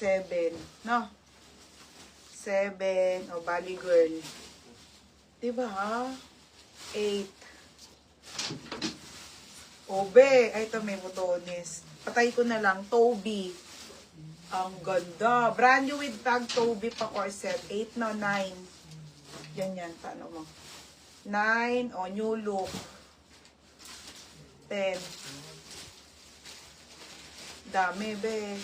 7. No? 7. O, bali girl. Diba ha? 8. Obe. Ay, ito may botones. Patay ko na lang. Toby. Ang ganda. Brand new with tag Toby pa corset. 8 na 9. Yan. Paano mo? 9. O, new look. 10. Dami, be.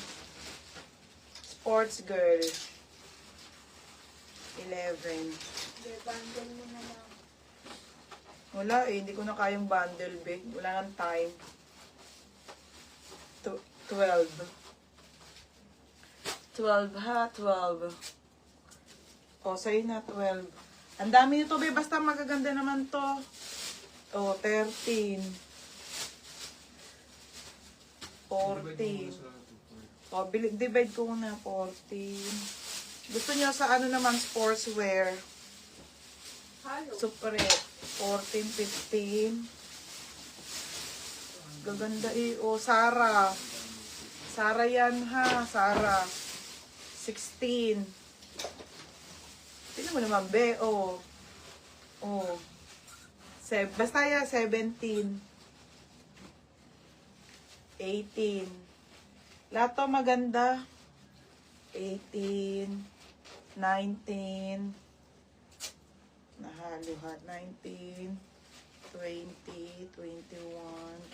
Sports girl. 11. Bundle mo na lang. Wala eh, hindi ko na kayang bundle, be. Wala nang time. 12. 12 ha, 12. O, sa'yo na, 12. Ang dami nito, be. Basta magaganda naman to. O, 13. 14. O, divide ko na, 14. Gusto nyo sa ano naman, sportswear. Halo. Super 14, 15. Gaganda eh. O, Sarah. Sarah yan ha. Sarah. 16. Tignan mo naman, be. O. Basta yan, 17. 18. Lahat to maganda. 18. 19. Nahaluhat. 19. 20. 21.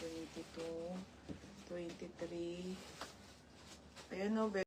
22. 23. Ayan o, be.